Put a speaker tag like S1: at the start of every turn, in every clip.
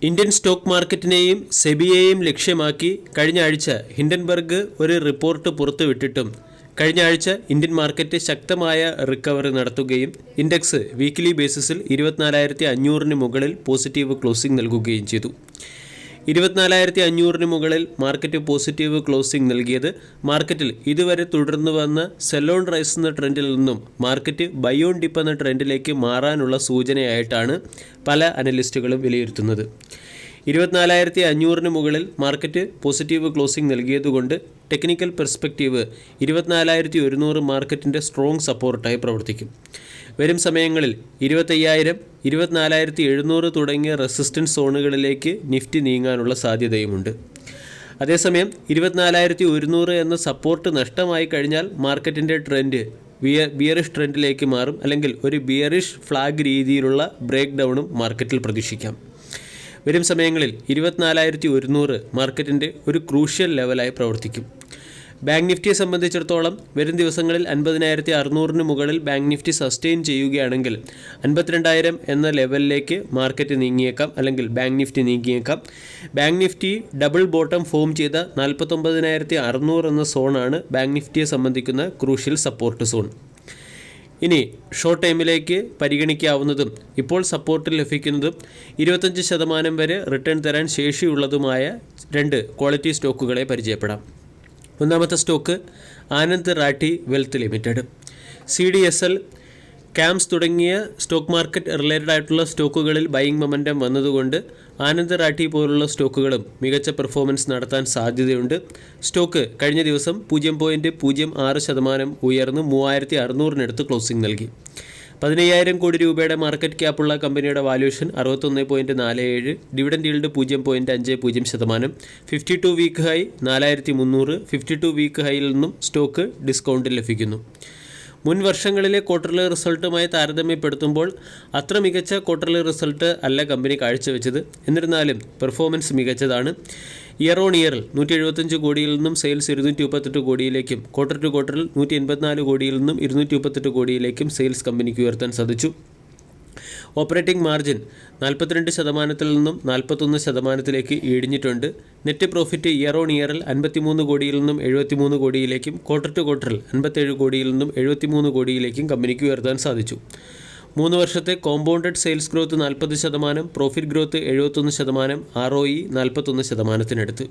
S1: Indian stock മാർക്കറ്റിനെയും സെബിയെയും ലക്ഷ്യമാക്കി കഴിഞ്ഞ ആഴ്ച ഹിൻഡൻബർഗ് ഒരു റിപ്പോർട്ട് പുറത്തുവിട്ടിട്ടും കഴിഞ്ഞ ആഴ്ച ഇന്ത്യൻ മാർക്കറ്റ് ശക്തമായ റിക്കവറി നടത്തുകയും ഇൻഡെക്സ് വീക്ക്ലി ബേസിസിൽ 24,500 മുകളിൽ പോസിറ്റീവ് ക്ലോസിംഗ് നൽകുകയും ചെയ്തു. 24,500 മുകളിൽ മാർക്കറ്റ് പോസിറ്റീവ് ക്ലോസിംഗ് നൽകിയത് മാർക്കറ്റിൽ ഇതുവരെ തുടർന്നു വന്ന സെൽ ഓൺ റൈസ് എന്ന ട്രെൻഡിൽ നിന്നും മാർക്കറ്റ് ബൈ ഓൺ ഡിപ്പ് എന്ന ട്രെൻഡിലേക്ക് മാറാനുള്ള സൂചനയായിട്ടാണ് പല അനലിസ്റ്റുകളും വിലയിരുത്തുന്നത്. 24,500 മുകളിൽ മാർക്കറ്റ് പോസിറ്റീവ് ക്ലോസിംഗ് നൽകിയതുകൊണ്ട് ടെക്നിക്കൽ പെർസ്പെക്റ്റീവ് 24,100 മാർക്കറ്റിൻ്റെ സ്ട്രോങ് സപ്പോർട്ടായി പ്രവർത്തിക്കും. വരും സമയങ്ങളിൽ 25,000, 24,700 തുടങ്ങിയ റെസിസ്റ്റൻസ് സോണുകളിലേക്ക് നിഫ്റ്റി നീങ്ങാനുള്ള സാധ്യതയുമുണ്ട്. അതേസമയം 24,100 എന്ന സപ്പോർട്ട് നഷ്ടമായി കഴിഞ്ഞാൽ മാർക്കറ്റിൻ്റെ ട്രെൻഡ് ബിയറിഷ് ട്രെൻഡിലേക്ക് മാറും, അല്ലെങ്കിൽ ഒരു ബിയറിഷ് ഫ്ലാഗ് രീതിയിലുള്ള ബ്രേക്ക് ഡൗണും മാർക്കറ്റിൽ പ്രതീക്ഷിക്കാം. വരും സമയങ്ങളിൽ 24,100 മാർക്കറ്റിൻ്റെ ഒരു ക്രൂഷ്യൽ ലെവലായി പ്രവർത്തിക്കും. ബാങ്ക് നിഫ്റ്റിയെ സംബന്ധിച്ചിടത്തോളം വരും ദിവസങ്ങളിൽ 50,600 മുകളിൽ ബാങ്ക് നിഫ്റ്റി സസ്റ്റെയിൻ ചെയ്യുകയാണെങ്കിൽ 52,000 എന്ന ലെവലിലേക്ക് മാർക്കറ്റ് നീങ്ങിയേക്കാം, അല്ലെങ്കിൽ ബാങ്ക് നിഫ്റ്റി നീങ്ങിയേക്കാം. Bank Nifty double bottom form ചെയ്ത 49,600 എന്ന സോണാണ് ബാങ്ക് നിഫ്റ്റിയെ സംബന്ധിക്കുന്ന ക്രൂഷ്യൽ സപ്പോർട്ട് സോൺ. ഇനി ഷോർട്ട് ടൈമിലേക്ക് പരിഗണിക്കാവുന്നതും ഇപ്പോൾ സപ്പോർട്ട് ലഭിക്കുന്നതും 25% വരെ റിട്ടേൺ തരാൻ ശേഷിയുള്ളതുമായ 2 ക്വാളിറ്റി സ്റ്റോക്കുകളെ പരിചയപ്പെടാം. ഒന്നാമത്തെ stock Anand Rathi wealth limited. CDSL, CAMS തുടങ്ങിയ സ്റ്റോക്ക് മാർക്കറ്റ് റിലേറ്റഡ് ആയിട്ടുള്ള സ്റ്റോക്കുകളിൽ ബൈയിങ് മൊമെൻറ്റം വന്നതുകൊണ്ട് ആനന്ദ് റാഠി പോലുള്ള സ്റ്റോക്കുകളും മികച്ച പെർഫോമൻസ് നടത്താൻ സാധ്യതയുണ്ട്. സ്റ്റോക്ക് കഴിഞ്ഞ ദിവസം 0.06% ഉയർന്ന് 3,600 ക്ലോസിംഗ് നൽകി. 15,000 കോടി രൂപയുടെ മാർക്കറ്റ് ക്യാപ്പുള്ള കമ്പനിയുടെ valuation 61.47, dividend yield 0.50%, 52 week high 4,300, 52 week ഹൈയിൽ നിന്നും സ്റ്റോക്ക് ഡിസ്കൗണ്ടിൽ ലഭിക്കുന്നു. മുൻ വർഷങ്ങളിലെ ക്വാർട്ടർലി റിസൾട്ടുമായി താരതമ്യപ്പെടുത്തുമ്പോൾ അത്ര മികച്ച ക്വാർട്ടർലി റിസൾട്ട് അല്ല കമ്പനി കാഴ്ചവെച്ചത്. എന്നിരുന്നാലും പെർഫോമൻസ് മികച്ചതാണ്. ഇയർ ഓൺ ഇയറിൽ 175 കോടിയിൽ നിന്നും സെയിൽസ് 238 കോടിയിലേക്കും ക്വാർട്ടർ ടു ക്വാർട്ടറിൽ 184 കോടിയിൽ നിന്നും 238 കോടിയിലേക്കും സെയിൽസ് കമ്പനിക്ക് ഉയർത്താൻ സാധിച്ചു. ഓപ്പറേറ്റിംഗ് മാർജിൻ 42% നിന്നും 41% ഇടിഞ്ഞിട്ടുണ്ട്. നെറ്റ് പ്രോഫിറ്റ് ഇയർ ഓൺ ഇയറിൽ 53 കോടിയിൽ നിന്നും 73 കോടിയിലേക്കും ക്വാർട്ടർ ടു ക്വാർട്ടറിൽ 57 കോടിയിൽ നിന്നും 73 കോടിയിലേക്കും കമ്പനിക്ക് ഉയർത്താൻ സാധിച്ചു. 3 വർഷത്തെ compounded sales growth 40%, profit growth 71%, ROE 41%.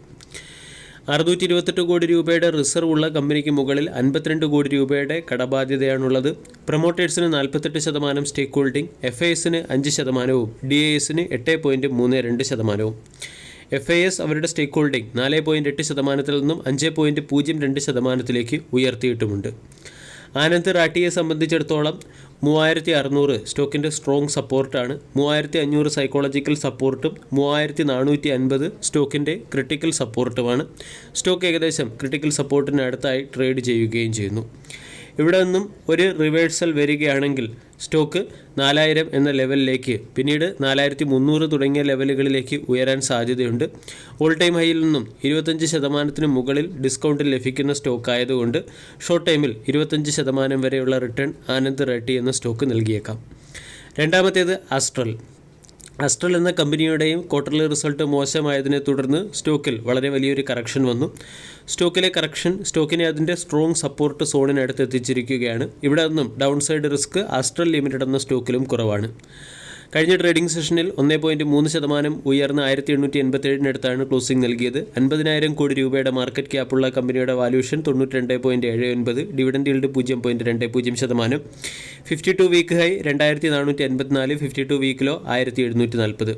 S1: 628 കോടി രൂപയുടെ റിസർവ് ഉള്ള കമ്പനിക്ക് മുകളിൽ 52 കോടി രൂപയുടെ കടബാധ്യതയാണുള്ളത്. പ്രൊമോട്ടേഴ്സിന് 48% സ്റ്റേക്ക് ഹോൾഡിംഗ്, FISന് 5%, DISന് 8.32%. FIS അവരുടെ സ്റ്റേക്ക് ഹോൾഡിംഗ് 4.8% നിന്നും 5.02% ഉയർത്തിയിട്ടുമുണ്ട്. ആനന്ദ് റാഠിയെ സംബന്ധിച്ചിടത്തോളം 3,600 സ്റ്റോക്കിൻ്റെ സ്ട്രോങ് സപ്പോർട്ടാണ്. 3,500 സൈക്കോളജിക്കൽ സപ്പോർട്ടും 3,450 സ്റ്റോക്കിൻ്റെ ക്രിട്ടിക്കൽ സപ്പോർട്ടുമാണ്. സ്റ്റോക്ക് ഏകദേശം ക്രിട്ടിക്കൽ സപ്പോർട്ടിന് അടുത്തായി ട്രേഡ് ചെയ്യുകയും ചെയ്യുന്നു. ഇവിടെ നിന്നും ഒരു റിവേഴ്സൽ വരികയാണെങ്കിൽ സ്റ്റോക്ക് 4,000 എന്ന ലെവലിലേക്ക്, പിന്നീട് 4,300 തുടങ്ങിയ ലെവലുകളിലേക്ക് ഉയരാൻ സാധ്യതയുണ്ട്. ഓൾ ടൈം ഹൈയിൽ നിന്നും 25% മുകളിൽ ഡിസ്കൗണ്ടിൽ ലഭിക്കുന്ന സ്റ്റോക്ക് ആയതുകൊണ്ട് ഷോർട്ട് ടൈമിൽ 25% വരെയുള്ള റിട്ടേൺ ആനന്ദ് റാഠി എന്ന സ്റ്റോക്ക് നൽകിയേക്കാം. രണ്ടാമത്തേത് ആസ്ട്രൽ എന്ന കമ്പനിയുടെയും ക്വാർട്ടർലി റിസൾട്ട് മോശമായതിനെ തുടർന്ന് സ്റ്റോക്കിൽ വളരെ വലിയൊരു കറക്ഷൻ വന്നു. സ്റ്റോക്കിലെ കറക്ഷൻ സ്റ്റോക്കിനെ അതിൻ്റെ സ്ട്രോങ് സപ്പോർട്ട് സോണിനടുത്ത് എത്തിച്ചിരിക്കുകയാണ്. ഇവിടെ നിന്നും down side risk astral limited എന്ന സ്റ്റോക്കിലും കുറവാണ്. കഴിഞ്ഞ ട്രേഡിംഗ് സെഷനിൽ 1.3% ഉയർന്ന് 1,887 ക്ലോസിംഗ് നൽകിയത്. 50,000 കോടി രൂപയുടെ മാർക്കറ്റ് ക്യാപ്പുള്ള കമ്പനിയുടെ valuation 92.79, dividend yield 0.20%, 52 week high 2,484, 52 week low 1,740.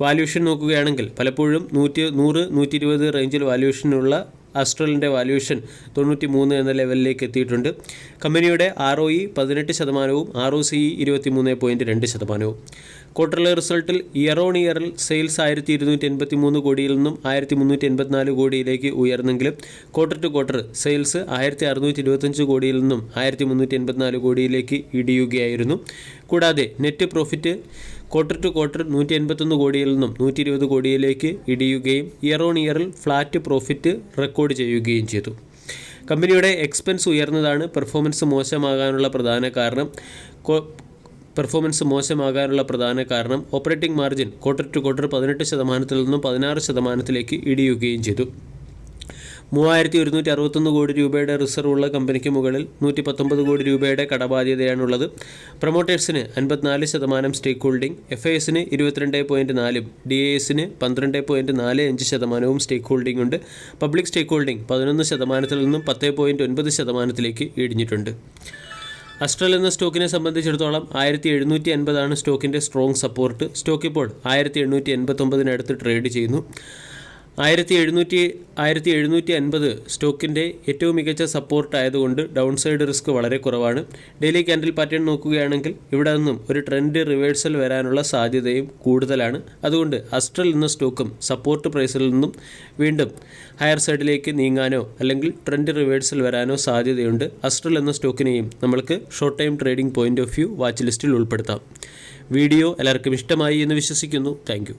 S1: Valuation നോക്കുകയാണെങ്കിൽ പലപ്പോഴും 100-120 റേഞ്ചിൽ വാല്യൂഷനുള്ള ആസ്ട്രലിൻ്റെ വാല്യൂഷൻ 93 എന്ന ലെവലിലേക്ക് എത്തിയിട്ടുണ്ട്. കമ്പനിയുടെ ROE 18%, ROCE 23.2%. ക്വാർട്ടർലി റിസൾട്ടിൽ ഇയർ ഓൺ ഇയറിൽ സെയിൽസ് 1,283 കോടിയിൽ നിന്നും 1,384 കോടിയിലേക്ക് ഉയർന്നെങ്കിലും ക്വാർട്ടർ ടു ക്വാർട്ടർ സെയിൽസ് 1,625 കോടിയിൽ നിന്നും 1,384 കോടിയിലേക്ക് ഇടിയുകയായിരുന്നു. കൂടാതെ net profit quarter to quarter 181 കോടിയിൽ നിന്നും 120 കോടിയിലേക്ക് ഇടിയുകയും ഇയർ ഓൺ ഇയറിൽ ഫ്ലാറ്റ് പ്രോഫിറ്റ് റെക്കോർഡ് ചെയ്യുകയും ചെയ്തു. കമ്പനിയുടെ എക്സ്പെൻസ് ഉയർന്നതാണ് പെർഫോമൻസ് മോശമാകാനുള്ള പ്രധാന കാരണം. പെർഫോമൻസ് മോശമാകാനുള്ള പ്രധാന കാരണം operating margin quarter to quarter 18% നിന്നും 16% ഇടിയുകയും ചെയ്തു. 3161 കോടി രൂപയുടെ റിസർവ് ഉള്ള കമ്പനിക്ക് മുകളിൽ 119 കോടി രൂപയുടെ കടബാധ്യതയാണുള്ളത്. പ്രൊമോട്ടേഴ്സിന് 54% സ്റ്റേക്ക് ഹോൾഡിംഗ്, FISന് 22.4%, DISന് 12.45% സ്റ്റേക്ക് ഹോൾഡിംഗ് ഉണ്ട്. പബ്ലിക് സ്റ്റേക്ക് ഹോൾഡിംഗ് 11% നിന്നും 10.9% ഇടിഞ്ഞിട്ടുണ്ട്. അസ്ട്രൽ എന്ന സ്റ്റോക്കിനെ സംബന്ധിച്ചിടത്തോളം 1750 സ്റ്റോക്കിൻ്റെ സ്ട്രോങ് സപ്പോർട്ട്. സ്റ്റോക്ക് ഇപ്പോൾ 1789 ട്രേഡ് ചെയ്യുന്നു. 1750 സ്റ്റോക്കിൻ്റെ ഏറ്റവും മികച്ച സപ്പോർട്ട് ആയതുകൊണ്ട് ഡൗൺ സൈഡ് റിസ്ക് വളരെ കുറവാണ്. ഡെയിലി ക്യാൻഡിൽ പാറ്റേൺ നോക്കുകയാണെങ്കിൽ ഇവിടെ നിന്നും ഒരു ട്രെൻഡ് റിവേഴ്സൽ വരാനുള്ള സാധ്യതയും കൂടുതലാണ്. അതുകൊണ്ട് അസ്ട്രൽ എന്ന സ്റ്റോക്കും സപ്പോർട്ട് പ്രൈസിൽ നിന്നും വീണ്ടും ഹയർ സൈഡിലേക്ക് നീങ്ങാനോ അല്ലെങ്കിൽ ട്രെൻഡ് റിവേഴ്സൽ വരാനോ സാധ്യതയുണ്ട്. അസ്ട്രൽ എന്ന സ്റ്റോക്കിനെയും നമ്മൾക്ക് short time trading point of view watch ലിസ്റ്റിൽ ഉൾപ്പെടുത്താം. വീഡിയോ എല്ലാവർക്കും ഇഷ്ടമായി എന്ന് വിശ്വസിക്കുന്നു. Thank you.